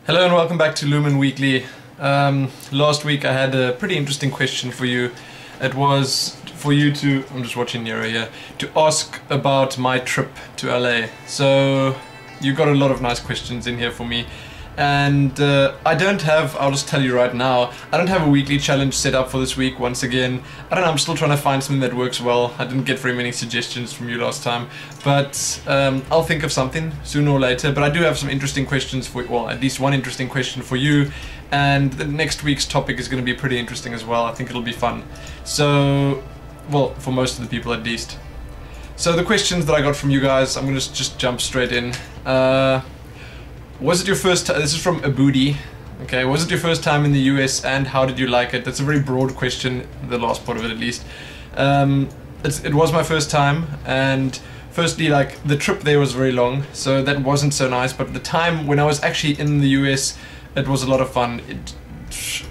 Hello and welcome back to Lumin Weekly. Last week I had a pretty interesting question for you. It was for you to, I'm just watching Nero here, to ask about my trip to LA. So you got a lot of nice questions in here for me. And I don't have, I'll just tell you right now, I don't have a weekly challenge set up for this week once again. I don't know, I'm still trying to find something that works well. I didn't get very many suggestions from you last time. But I'll think of something sooner or later. But I do have some interesting questions for, well, at least one interesting question for you. And the next week's topic is going to be pretty interesting as well. I think it'll be fun. So, well, for most of the people at least. So the questions that I got from you guys, I'm going to just jump straight in. Was it your first time? This is from Abudi. Okay, was it your first time in the US and how did you like it? That's a very broad question, the last part of it at least. It was my first time, and firstly, like, the trip there was very long, so that wasn't so nice, but the time when I was actually in the US, it was a lot of fun.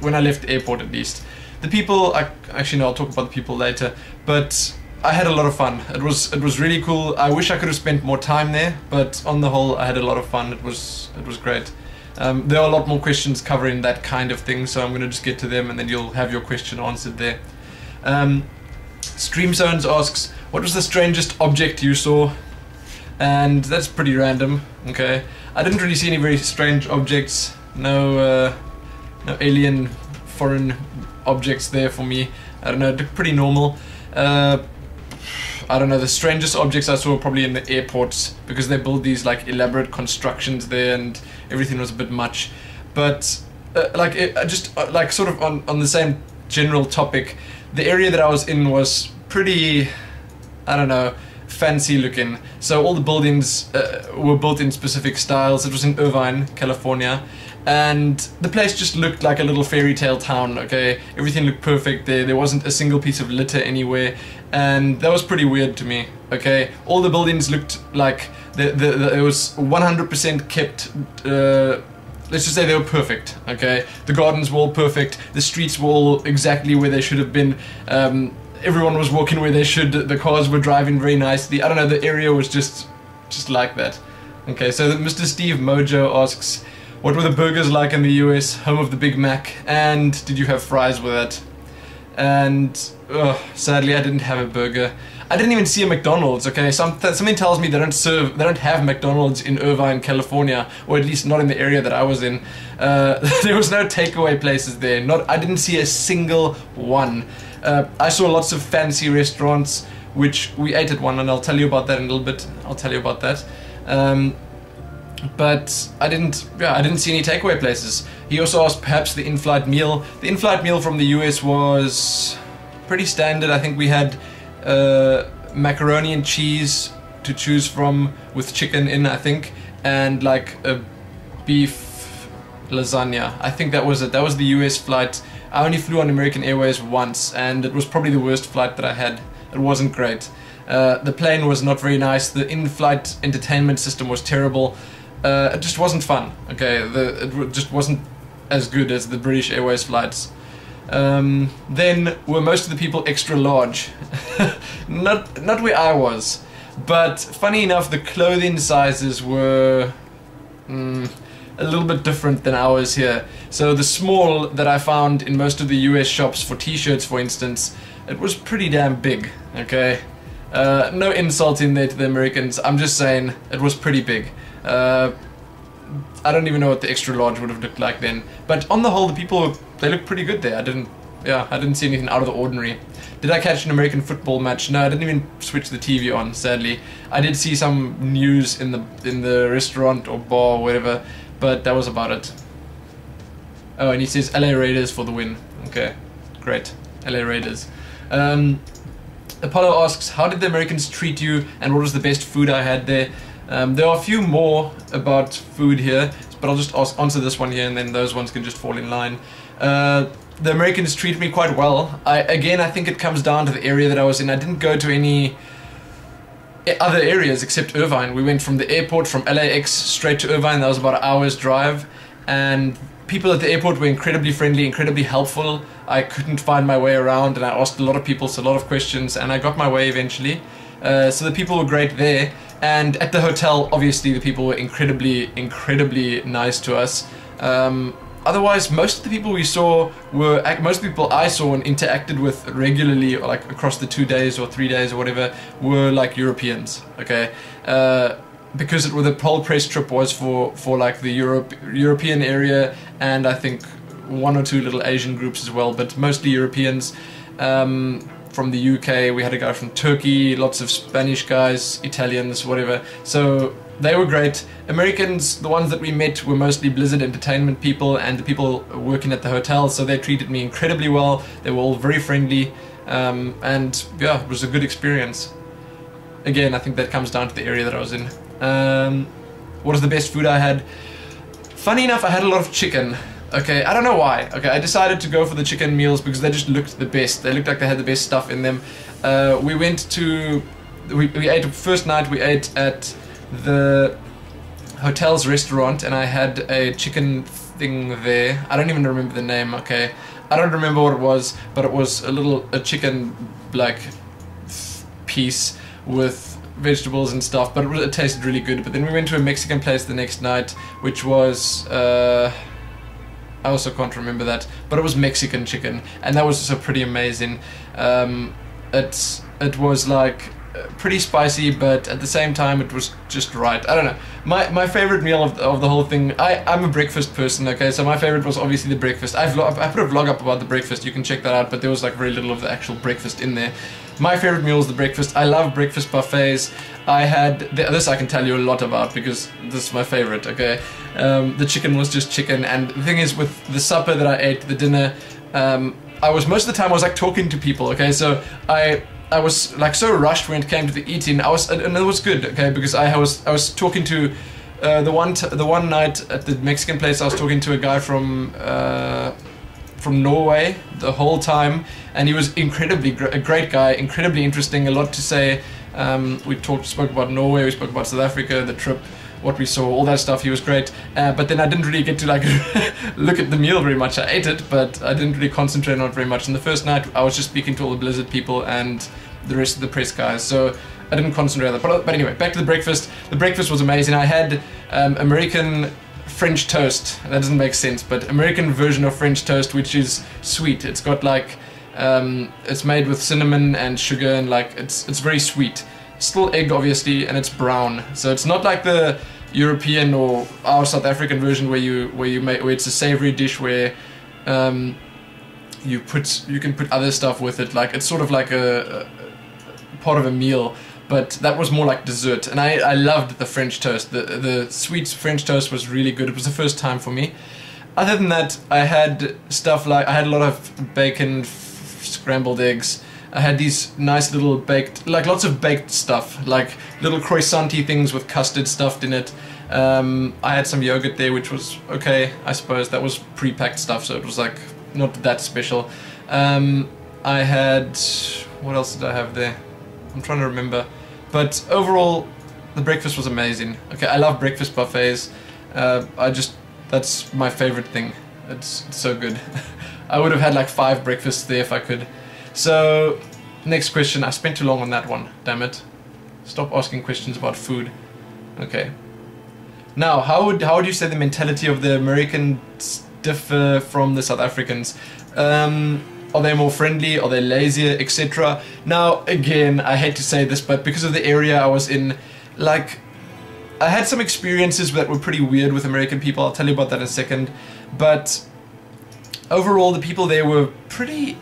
When I left the airport at least. The people, actually no, I'll talk about the people later, but I had a lot of fun. It was really cool. I wish I could have spent more time there, but on the whole, I had a lot of fun. It was great. There are a lot more questions covering that kind of thing, so I'm going to just get to them, and then you'll have your question answered there. Stream Zones asks, what was the strangest object you saw? And that's pretty random. Okay, I didn't really see any very strange objects. No alien, foreign objects there for me. I don't know, pretty normal. I don't know, the strangest objects I saw were probably in the airports, because they build these like elaborate constructions there and everything was a bit much. But like sort of on the same general topic, the area that I was in was pretty, I don't know, fancy looking. So all the buildings were built in specific styles. It was in Irvine, California. And the place just looked like a little fairy tale town, okay? Everything looked perfect there. There wasn't a single piece of litter anywhere. And that was pretty weird to me, okay? All the buildings looked like it was 100% kept, let's just say they were perfect, okay? The gardens were all perfect. The streets were all exactly where they should have been. Everyone was walking where they should. The cars were driving very nicely. I don't know, the area was just like that. Okay, so Mr. Steve Mojo asks, what were the burgers like in the US, home of the Big Mac, and did you have fries with it? And sadly, I didn't have a burger. I didn't even see a McDonald's. Okay, something tells me they don't have McDonald's in Irvine, California, or at least not in the area that I was in. There was no takeaway places there. I didn't see a single one. I saw lots of fancy restaurants, which we ate at one, and I'll tell you about that in a little bit. I'll tell you about that. But I didn't see any takeaway places. He also asked perhaps the in-flight meal. The in-flight meal from the US was pretty standard. I think we had macaroni and cheese to choose from with chicken in, I think, and like a beef lasagna. I think that was it. That was the US flight. I only flew on American Airways once, and it was probably the worst flight that I had. It wasn't great. The plane was not very nice. The in-flight entertainment system was terrible. It just wasn't fun. Okay, it just wasn't as good as the British Airways flights. Then were most of the people extra large? not where I was, but funny enough, the clothing sizes were a little bit different than ours here. So the small that I found in most of the US shops for t-shirts, for instance, it was pretty damn big. Okay, no insult in there to the Americans. I'm just saying it was pretty big. I don't even know what the extra large would have looked like then, but on the whole, the people, they looked pretty good there. I didn't see anything out of the ordinary. Did I catch an American football match? No, I didn't even switch the TV on, sadly. I did see some news in the restaurant or bar or whatever, but that was about it. Oh, and he says LA Raiders for the win. Okay, great, LA Raiders. Apollo asks, how did the Americans treat you, and what was the best food I had there? There are a few more about food here, but I'll just answer this one here, and then those ones can just fall in line. The Americans treated me quite well. Again, I think it comes down to the area that I was in. I didn't go to any other areas except Irvine. We went from the airport, from LAX, straight to Irvine. That was about an hour's drive, and people at the airport were incredibly friendly, incredibly helpful. I couldn't find my way around, and I asked a lot of people a lot of questions, and I got my way eventually. So the people were great there. And at the hotel, obviously, the people were incredibly nice to us. Otherwise, most of the people we saw were, most people I saw and interacted with regularly, like across the 2 days or 3 days or whatever, were like Europeans, okay? Because the whole press trip was for like the European area, and I think 1 or 2 little Asian groups as well, but mostly Europeans. From the UK, we had a guy from Turkey, lots of Spanish guys, Italians, whatever. So they were great. Americans, the ones that we met, were mostly Blizzard Entertainment people and the people working at the hotel, so they treated me incredibly well. They were all very friendly, and yeah, it was a good experience. Again, I think that comes down to the area that I was in. What is the best food I had? Funny enough, I had a lot of chicken. Okay, I don't know why. Okay, I decided to go for the chicken meals because they just looked the best. They looked like they had the best stuff in them. We went to... We ate... First night we ate at the hotel's restaurant, and I had a chicken thing there. I don't even remember the name, okay? I don't remember what it was, but it was a chicken, like, piece with vegetables and stuff, but it tasted really good. But then we went to a Mexican place the next night, which was... I also can't remember that, but it was Mexican chicken, and that was also pretty amazing. It was like pretty spicy, but at the same time it was just right. I don't know. My favorite meal of the whole thing. I'm a breakfast person, okay, so my favorite was obviously the breakfast. I put a vlog up about the breakfast. You can check that out, but there was like very little of the actual breakfast in there. My favorite meal is the breakfast. I love breakfast buffets. I had this I can tell you a lot about because this is my favorite, okay? The chicken was just chicken, and the thing is, with the supper that I ate, the dinner, I was most of the time I was like talking to people, okay? So I was like so rushed when it came to the eating. And it was good, okay? Because I was talking to the one night at the Mexican place. I was talking to a guy from Norway the whole time, and he was a great guy, incredibly interesting, a lot to say. We spoke about Norway, we spoke about South Africa, the trip, what we saw, all that stuff. He was great, but then I didn't really get to like look at the meal very much. I ate it, but I didn't really concentrate on it very much. And the first night I was just speaking to all the Blizzard people and the rest of the press guys, so I didn't concentrate on that. But anyway, back to the breakfast. The breakfast was amazing. I had American French toast. That doesn't make sense, but American version of French toast, which is sweet. It's got like it's made with cinnamon and sugar, and like it's very sweet. Still egg, obviously, and it's brown. So it's not like the European or our South African version where it's a savory dish where you can put other stuff with it. Like it's sort of like a part of a meal. But that was more like dessert, and I loved the French toast. The sweet French toast was really good. It was the first time for me. Other than that, I had stuff like, I had a lot of bacon, scrambled eggs. I had these nice little baked, like lots of baked stuff, like little croissant-y things with custard stuffed in it. I had some yogurt there, which was okay, I suppose. That was pre-packed stuff, so it was like not that special. I had, what else did I have there? I'm trying to remember. But overall, the breakfast was amazing. Okay, I love breakfast buffets. That's my favorite thing. It's so good. I would have had like 5 breakfasts there if I could. So, next question. I spent too long on that one, damn it. Stop asking questions about food. Okay. Now, how would you say the mentality of the Americans differ from the South Africans? Are they more friendly? Are they lazier, etc.? Now, again, I hate to say this, but because of the area I was in, like, I had some experiences that were pretty weird with American people. I'll tell you about that in a second. But overall, the people there were pretty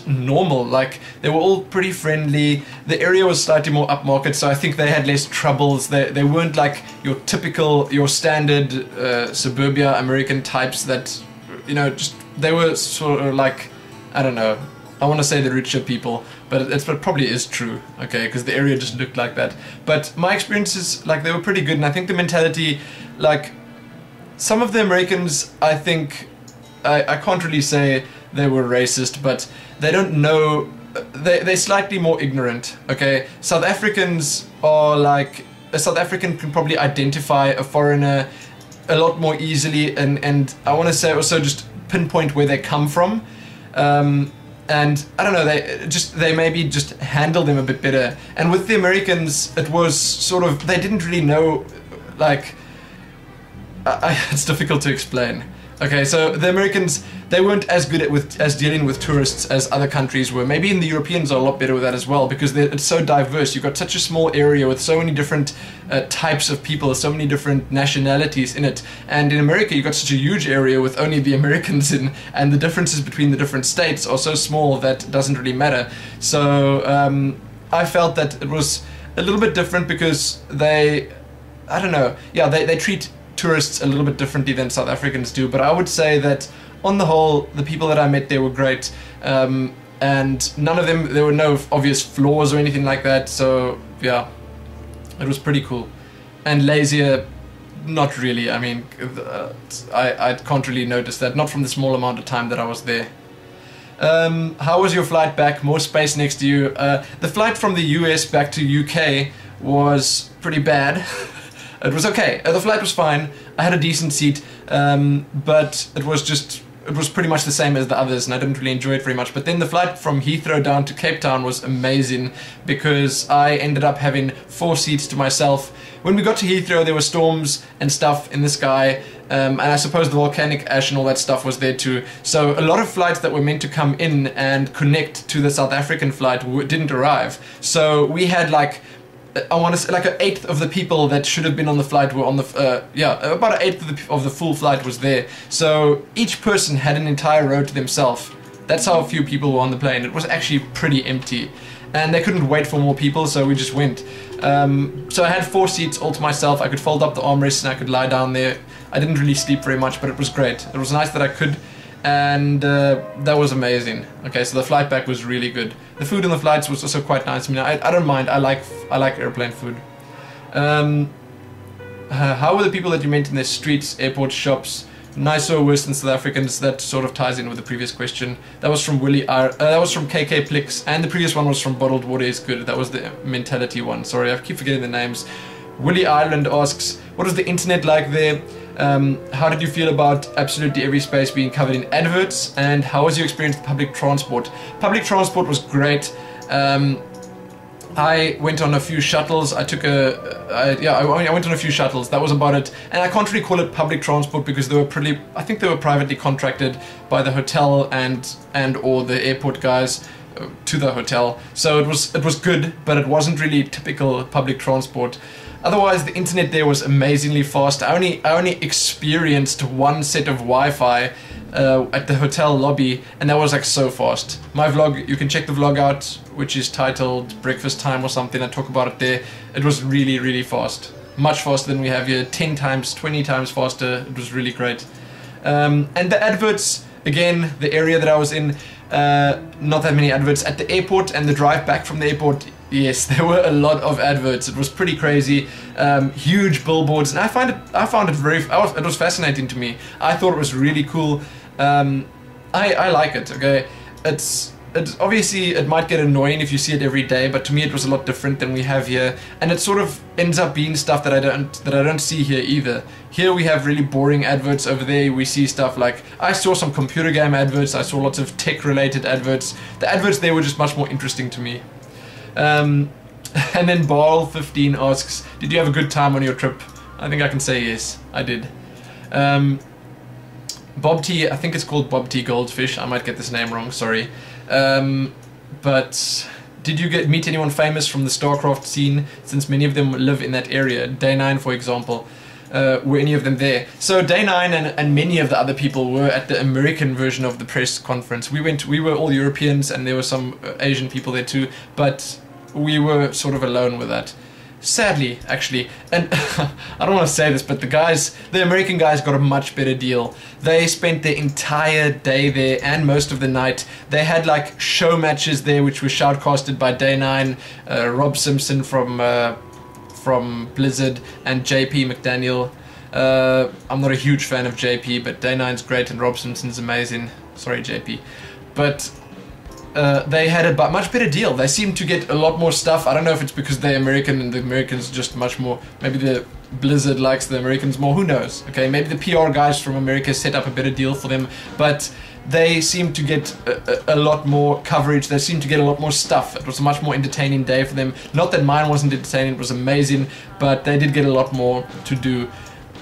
normal. Like, they were all pretty friendly. The area was slightly more upmarket, so I think they had less troubles. They weren't like your standard suburbia American types that, you know, just, they were sort of like, I don't know, I want to say the richer people, but it probably is true, okay, because the area just looked like that. But my experiences, like, they were pretty good, and I think the mentality, like, some of the Americans, I think, I can't really say they were racist, but they don't know, they're slightly more ignorant, okay? South Africans are like, a South African can probably identify a foreigner a lot more easily, and I want to say also just pinpoint where they come from. And I don't know, they maybe just handle them a bit better. And with the Americans, it was sort of, they didn't really know, like, it's difficult to explain. Okay, so the Americans, they weren't as good as dealing with tourists as other countries were. Maybe the Europeans are a lot better with that as well, because it's so diverse. You've got such a small area with so many different types of people, so many different nationalities in it. And in America, you've got such a huge area with only the Americans in, and the differences between the different states are so small that it doesn't really matter. So I felt that it was a little bit different because I don't know, yeah, they treat tourists a little bit differently than South Africans do, but I would say that on the whole, the people that I met there were great, and none of them, there were no obvious flaws or anything like that, so yeah, it was pretty cool. And lazier, not really. I mean, I can't really notice that, not from the small amount of time that I was there. How was your flight back? More space next to you. The flight from the US back to UK was pretty bad. It was okay. The flight was fine. I had a decent seat, but it was pretty much the same as the others, and I didn't really enjoy it very much. But then the flight from Heathrow down to Cape Town was amazing, because I ended up having 4 seats to myself. When we got to Heathrow, there were storms and stuff in the sky, and I suppose the volcanic ash and all that stuff was there too. So a lot of flights that were meant to come in and connect to the South African flight didn't arrive. So we had like, I want to say like 1/8 of the people that should have been on the flight were on the, about 1/8 of the full flight was there. So each person had an entire row to themselves. That's how few people were on the plane. It was actually pretty empty. And they couldn't wait for more people, so we just went. So I had 4 seats all to myself. I could fold up the armrests and I could lie down there. I didn't really sleep very much, but it was great. It was nice that I could, and that was amazing. Okay, so the flight back was really good. The food on the flights was also quite nice. I mean, I don't mind. I like airplane food. How were the people that you met in the streets, airports, shops? Nicer or worse than South Africans? That sort of ties in with the previous question. That was from that was from KK Plix, and the previous one was from Bottled Water is Good. That was the mentality one. Sorry, I keep forgetting the names. Willie Ireland asks, what was the internet like there? How did you feel about absolutely every space being covered in adverts? And how was your experience with public transport? Public transport was great. I went on a few shuttles. I went on a few shuttles. That was about it. And I can't really call it public transport because they were I think they were privately contracted by the hotel and or the airport guys to the hotel. So it was good, but it wasn't really typical public transport. Otherwise, the internet there was amazingly fast. I only experienced one set of Wi-Fi at the hotel lobby, and that was like so fast. My vlog, you can check the vlog out, which is titled Breakfast Time or something. I talk about it there. It was really, really fast. Much faster than we have here. 10 times, 20 times faster. It was really great. And the adverts, again, the area that I was in, not that many adverts. At the airport and the drive back from the airport, yes, there were a lot of adverts. It was pretty crazy. Huge billboards, and I found it it was fascinating to me. I thought it was really cool. I like it. Okay, it's obviously it might get annoying if you see it every day, but to me it was a lot different than we have here, and it sort of ends up being stuff that I don't see here either. Here we have really boring adverts. Over there we see stuff like, I saw some computer game adverts. I saw lots of tech related adverts. The adverts there were just much more interesting to me. And then Ball15 asks, did you have a good time on your trip? I think I can say yes, I did. Bob T, I think it's called Bob T Goldfish, I might get this name wrong, sorry. But did you meet anyone famous from the StarCraft scene, since many of them live in that area? Day9, for example. Were any of them there? So Day9 and many of the other people were at the American version of the press conference. We were all Europeans, and there were some Asian people there too, but we were sort of alone with that. Sadly, actually, and I don't want to say this, but the American guys got a much better deal. They spent their entire day there and most of the night. They had like show matches there, which were shoutcasted by Day9, Rob Simpson from Blizzard, and JP McDaniel. I'm not a huge fan of JP, but Day9's great and Rob Simpson's amazing. Sorry, JP. But they had a much better deal. They seemed to get a lot more stuff. I don't know if it's because they're American and the Americans just much more, maybe the Blizzard likes the Americans more, who knows? Okay, maybe the PR guys from America set up a better deal for them, but they seemed to get a lot more coverage. They seemed to get a lot more stuff. It was a much more entertaining day for them. Not that mine wasn't entertaining, it was amazing, but they did get a lot more to do.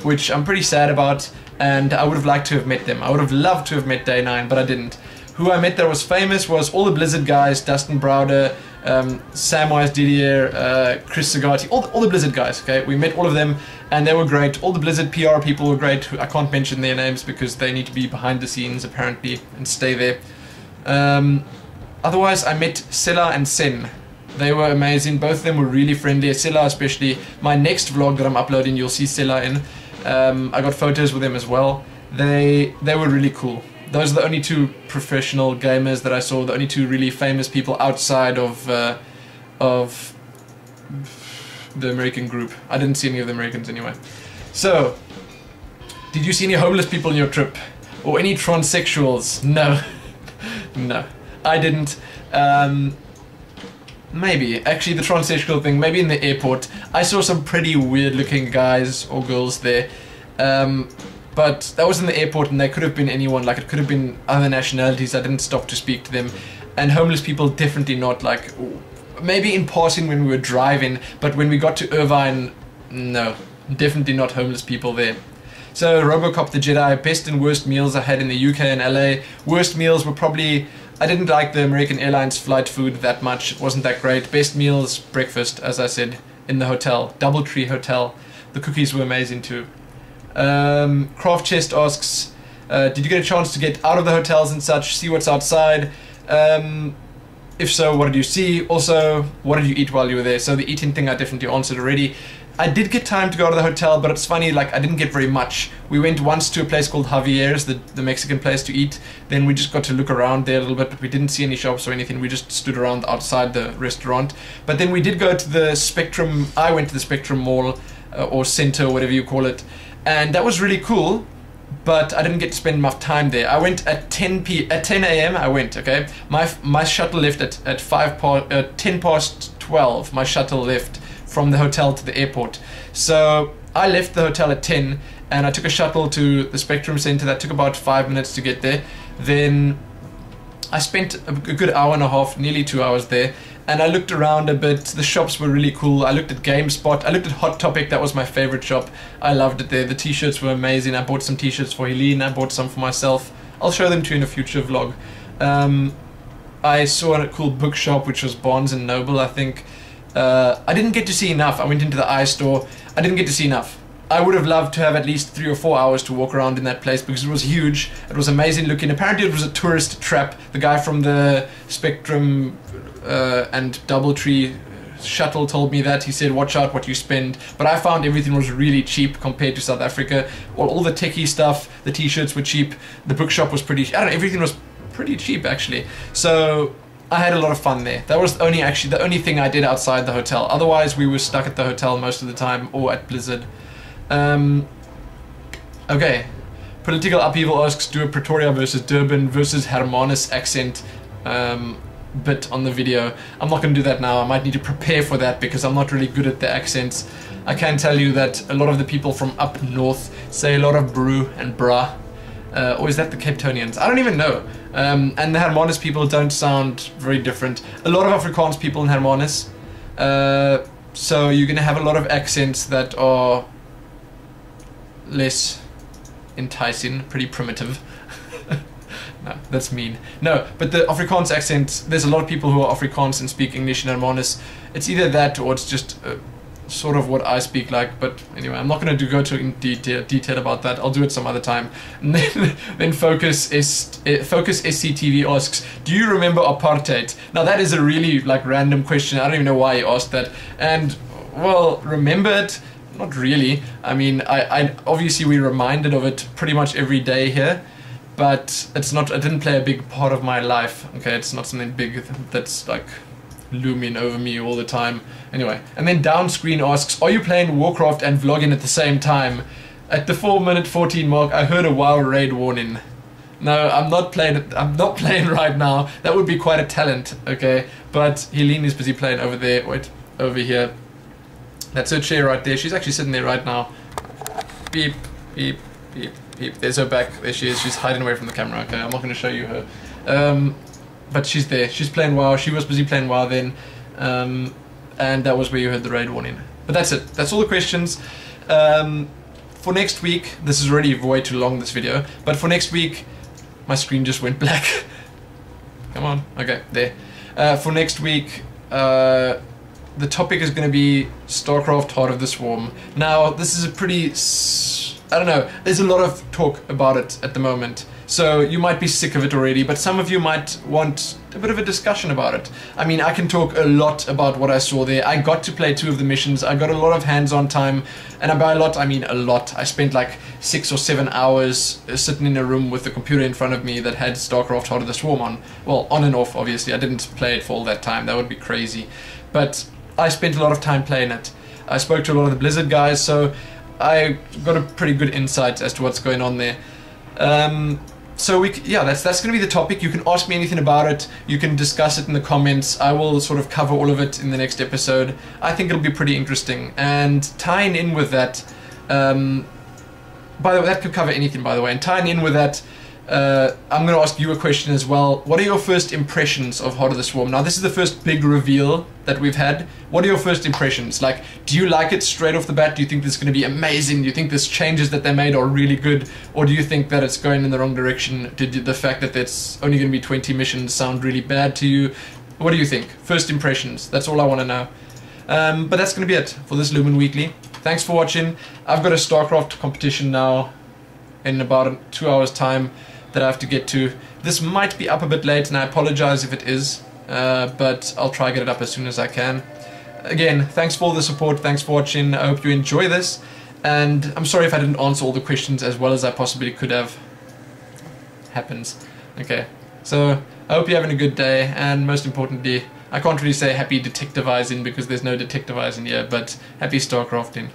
which I'm pretty sad about, and I would have liked to have met them. I would have loved to have met Day 9, but I didn't. Who I met that was famous was all the Blizzard guys, Dustin Browder, Samwise Didier, Chris Sagati, all the Blizzard guys, okay? We met all of them, and they were great. All the Blizzard PR people were great. I can't mention their names because they need to be behind the scenes, apparently, and stay there. Otherwise, I met Sela and Sen. They were amazing. Both of them were really friendly. Sela especially. My next vlog that I'm uploading, you'll see Sela in. I got photos with them as well. They were really cool. Those are the only two professional gamers that I saw. The only two really famous people outside of the American group. I didn't see any of the Americans anyway. So, did you see any homeless people on your trip? Or any transsexuals? No. No. I didn't. Maybe. Actually, the transsexual thing, maybe in the airport. I saw some pretty weird looking guys or girls there. But that was in the airport, and they could have been anyone. Like, it could have been other nationalities. I didn't stop to speak to them. And homeless people, definitely not. Like, maybe in passing when we were driving, but when we got to Irvine, no. Definitely not homeless people there. So, Robocop the Jedi, best and worst meals I had in the UK and LA. Worst meals were probably... I didn't like the American Airlines flight food that much. It wasn't that great. Best meals, breakfast, as I said, in the hotel. Doubletree Hotel. The cookies were amazing too. Craft Chest asks, did you get a chance to get out of the hotels and such, see what's outside? If so, what did you see? Also, what did you eat while you were there? So the eating thing I definitely answered already. I did get time to go to the hotel, but it's funny, like, I didn't get very much. We went once to a place called Javier's, the Mexican place to eat. Then we just got to look around there a little bit, but we didn't see any shops or anything. We just stood around outside the restaurant. But then we did go to the Spectrum, I went to the Spectrum Mall, or Center, whatever you call it. And that was really cool, but I didn't get to spend enough time there. I went at 10 a.m. I went, okay? My shuttle left at 10 past 12. My shuttle left from the hotel to the airport. So I left the hotel at 10, and I took a shuttle to the Spectrum Center. That took about 5 minutes to get there. Then I spent a good hour and a half, nearly 2 hours there, and I looked around a bit. The shops were really cool. I looked at GameSpot. I looked at Hot Topic. That was my favorite shop. I loved it there. The t-shirts were amazing. I bought some t-shirts for Helene. I bought some for myself. I'll show them to you in a future vlog. I saw a cool bookshop, which was Barnes & Noble, I think. I didn't get to see enough. I went into the iStore. I didn't get to see enough. I would have loved to have at least 3 or 4 hours to walk around in that place because it was huge. It was amazing looking. Apparently it was a tourist trap. The guy from the Spectrum and Doubletree shuttle told me that. He said, watch out what you spend. But I found everything was really cheap compared to South Africa. All the techie stuff, the t-shirts were cheap. The bookshop was pretty... I don't know, everything was pretty cheap actually. So I had a lot of fun there. That was the only thing I did outside the hotel. Otherwise we were stuck at the hotel most of the time, or at Blizzard. Okay. Political Upheaval asks, do a Pretoria versus Durban versus Hermanus accent bit on the video. I'm not going to do that now. I might need to prepare for that because I'm not really good at the accents. I can tell you that a lot of the people from up north say a lot of brew and bra. Or is that the Cape Townians? I don't even know. And the Hermanus people don't sound very different. A lot of Afrikaans people in Hermanus. So you're going to have a lot of accents that are less enticing, pretty primitive. No, that's mean. No, but the Afrikaans accent, there's a lot of people who are Afrikaans and speak English in Hermanus. It's either that or it's just sort of what I speak like, but anyway, I'm not going to go to detail about that. I'll do it some other time. And then Focus SCTV asks, do you remember apartheid? Now that is a really like random question. I don't even know why he asked that. And well, remember it? Not really. I mean, I obviously we reminded of it pretty much every day here, but it's not. It didn't play a big part of my life. Okay, it's not something big that's like looming over me all the time. Anyway, and then Downscreen asks, are you playing Warcraft and vlogging at the same time? At the 4:14 mark, I heard a WoW raid warning. No, I'm not playing. I'm not playing right now. That would be quite a talent. Okay, but Helene is busy playing over there. Wait, over here. That's her chair right there. She's actually sitting there right now. Beep, beep, beep, beep. There's her back. There she is. She's hiding away from the camera. Okay, I'm not going to show you her. But she's there. She's playing WoW. She was busy playing WoW then. And that was where you heard the raid warning. But that's it. That's all the questions. for next week, this is already way too long, this video, but for next week, my screen just went black. Come on, okay, there. For next week, the topic is going to be StarCraft Heart of the Swarm. Now, this is a pretty, I don't know, there's a lot of talk about it at the moment, so you might be sick of it already, but some of you might want a bit of a discussion about it. I mean, I can talk a lot about what I saw there. I got to play 2 of the missions, I got a lot of hands-on time, and by a lot, I mean a lot. I spent like 6 or 7 hours sitting in a room with the computer in front of me that had StarCraft Heart of the Swarm on. Well, on and off, obviously. I didn't play it for all that time, that would be crazy. But I spent a lot of time playing it. I spoke to a lot of the Blizzard guys, so I got a pretty good insight as to what's going on there. So yeah, that's going to be the topic. You can ask me anything about it. You can discuss it in the comments. I will sort of cover all of it in the next episode. I think it'll be pretty interesting. And tying in with that, by the way, that could cover anything, by the way. And tying in with that, I'm going to ask you a question as well. What are your first impressions of Heart of the Swarm? Now, this is the first big reveal that we've had. What are your first impressions? Like, do you like it straight off the bat? Do you think this is going to be amazing? Do you think these changes that they made are really good? Or do you think that it's going in the wrong direction? Did the fact that it's only going to be 20 missions sound really bad to you? What do you think? First impressions. That's all I want to know. But that's going to be it for this Lumin Weekly. Thanks for watching. I've got a StarCraft competition now in about 2 hours' time that I have to get to. This might be up a bit late, and I apologize if it is, but I'll try to get it up as soon as I can. Again, thanks for all the support, thanks for watching, I hope you enjoy this, and I'm sorry if I didn't answer all the questions as well as I possibly could have. Happens. Okay, so I hope you're having a good day, and most importantly, I can't really say happy detectivizing because there's no detectivizing here, but happy StarCrafting.